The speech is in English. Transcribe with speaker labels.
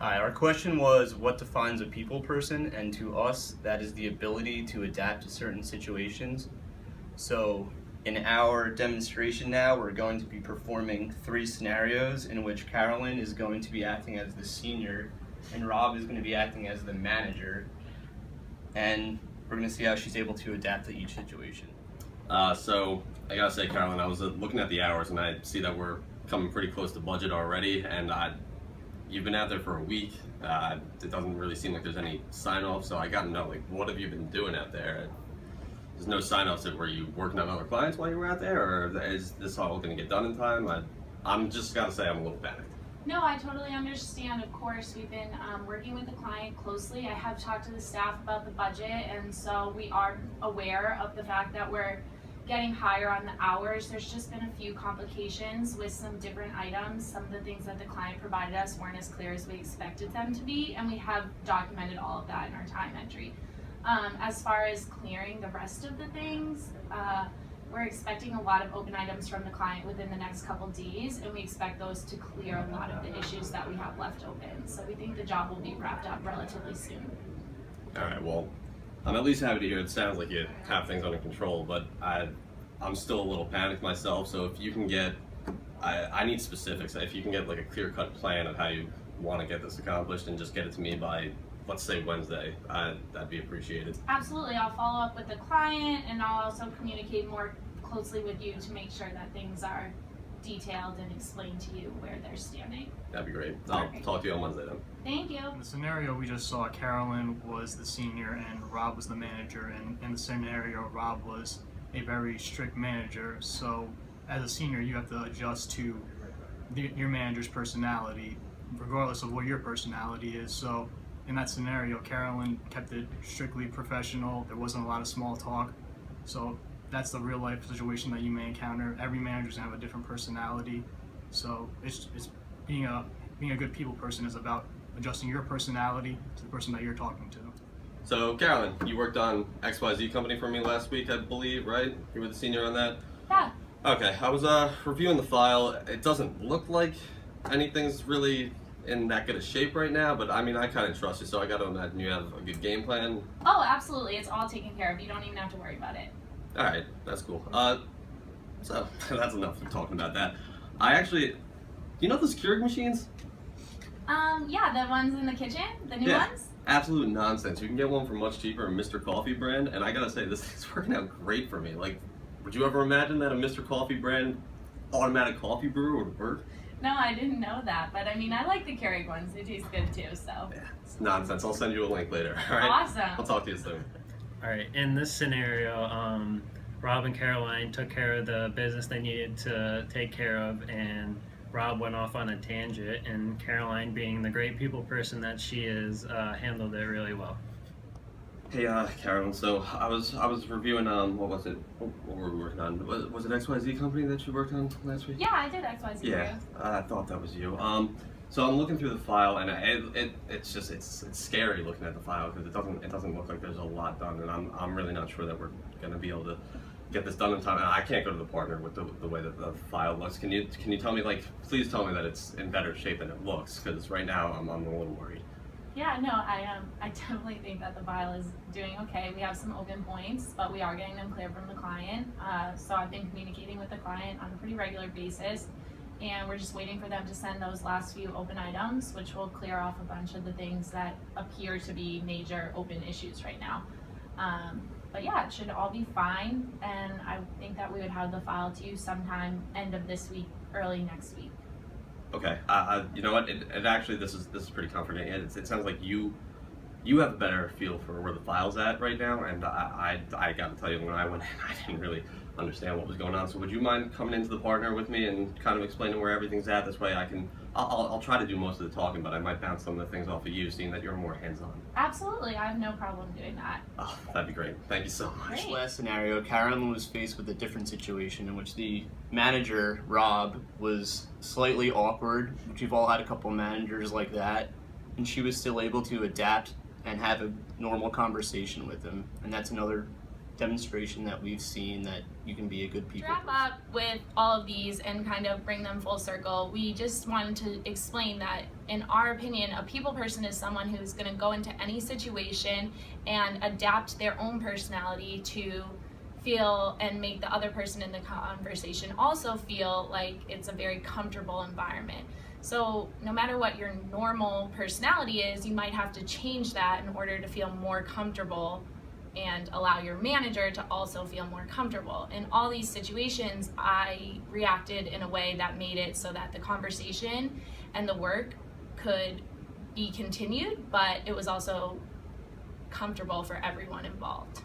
Speaker 1: Hi, our question was what defines a people person, and to us, that is the ability to adapt to certain situations. So, in our demonstration now, we're going to be performing 3 scenarios in which Carolyn is going to be acting as the senior, and Rob is going to be acting as the manager, and we're going to see how she's able to adapt to each situation.
Speaker 2: So I gotta say, Carolyn, I was looking at the hours and I see that we're coming pretty close to budget already, and you've been out there for a week. It doesn't really seem like there's any sign-off, so I gotta know, like, what have you been doing out there? There's no sign-offs. Were you working on other clients while you were out there, or is this all gonna get done in time? I'm just gotta say I'm a little panicked.
Speaker 3: No, I totally understand. Of course, we've been working with the client closely. I have talked to the staff about the budget, and so we are aware of the fact that we're getting higher on the hours. There's just been a few complications with some different items. Some of the things that the client provided us weren't as clear as we expected them to be, and we have documented all of that in our time entry. As far as clearing the rest of the things, we're expecting a lot of open items from the client within the next couple days, and we expect those to clear a lot of the issues that we have left open. So we think the job will be wrapped up relatively soon.
Speaker 2: All right, well, I'm at least happy to hear it sounds like you have things under control, but I'm still a little panicked myself. So if you can get, I need specifics. If you can get like a clear-cut plan of how you want to get this accomplished and just get it to me by, let's say, Wednesday, that'd be appreciated.
Speaker 3: Absolutely, I'll follow up with the client, and I'll also communicate more closely with you to make sure that things are detailed and explain to you where they're standing.
Speaker 2: That'd be great. I'll
Speaker 3: Perfect.
Speaker 2: talk to you on Wednesday then.
Speaker 3: Thank you.
Speaker 4: In the scenario we just saw, Carolyn was the senior and Rob was the manager, and in the scenario, Rob was a very strict manager. So as a senior, you have to adjust to your manager's personality, regardless of what your personality is. So in that scenario, Carolyn kept it strictly professional. There wasn't a lot of small talk. So that's the real life situation that you may encounter. Every manager's gonna have a different personality. So it's being a good people person is about adjusting your personality to the person that you're talking to.
Speaker 2: So, Carolyn, you worked on XYZ company for me last week, I believe, right? You were the senior on that?
Speaker 3: Yeah.
Speaker 2: Okay, I was reviewing the file. It doesn't look like anything's really in that good a shape right now, but I mean, I kind of trust you, so I got to imagine you have a good game plan.
Speaker 3: Oh, absolutely. It's all taken care of. You don't even have to worry about it.
Speaker 2: All right, that's cool. So that's enough of talking about that. Do you know those Keurig machines?
Speaker 3: Yeah, the ones in the kitchen, the new
Speaker 2: Yeah.
Speaker 3: ones.
Speaker 2: Absolute nonsense. You can get one for much cheaper, a Mr. Coffee brand, and I gotta say, this is working out great for me. Like, would you ever imagine that a Mr. Coffee brand automatic coffee brewer would work?
Speaker 3: No, I didn't know that, but I mean, I like the Keurig ones. They taste good too, so.
Speaker 2: Yeah, it's nonsense. I'll send you a link later, all right?
Speaker 3: Awesome.
Speaker 2: I'll talk to you soon.
Speaker 5: All right, in this scenario, Rob and Caroline took care of the business they needed to take care of, and Rob went off on a tangent, and Caroline, being the great people person that she is, handled it really well.
Speaker 2: Hey, Carolyn. So I was reviewing what was it? What were we working on? Was it XYZ company that you worked on last week?
Speaker 3: Yeah, I did XYZ for
Speaker 2: Yeah,
Speaker 3: you.
Speaker 2: I thought that was you. So I'm looking through the file, and it's scary looking at the file because it doesn't look like there's a lot done, and I'm really not sure that we're gonna be able to get this done in time. And I can't go to the partner with the way that the file looks. Can you tell me, like, please tell me that it's in better shape than it looks, because right now I'm a little worried.
Speaker 3: Yeah, no, I definitely think that the file is doing okay. We have some open points, but we are getting them clear from the client. So I've been communicating with the client on a pretty regular basis, and we're just waiting for them to send those last few open items, which will clear off a bunch of the things that appear to be major open issues right now. But yeah, it should all be fine, and I think that we would have the file to you sometime end of this week, early next week.
Speaker 2: Okay. You know what? It actually, this is pretty comforting. It sounds like you have a better feel for where the file's at right now, and I got to tell you, when I went in, I didn't really understand what was going on. So would you mind coming into the partner with me and kind of explaining where everything's at? This way I'll try to do most of the talking, but I might bounce some of the things off of you, seeing that you're more hands-on.
Speaker 3: Absolutely, I have no problem doing that.
Speaker 2: Oh, that'd be great. Thank you so much.
Speaker 3: Great.
Speaker 1: Last scenario, Carolyn was faced with a different situation in which the manager, Rob, was slightly awkward, which we've all had a couple managers like that, and she was still able to adapt and have a normal conversation with him. And that's another demonstration that we've seen that you can be a good people
Speaker 3: Wrap
Speaker 1: person.
Speaker 3: up with all of these and kind of bring them full circle, we just wanted to explain that in our opinion, a people person is someone who's going to go into any situation and adapt their own personality to feel and make the other person in the conversation also feel like it's a very comfortable environment. So no matter what your normal personality is, you might have to change that in order to feel more comfortable and allow your manager to also feel more comfortable. In all these situations, I reacted in a way that made it so that the conversation and the work could be continued, but it was also comfortable for everyone involved.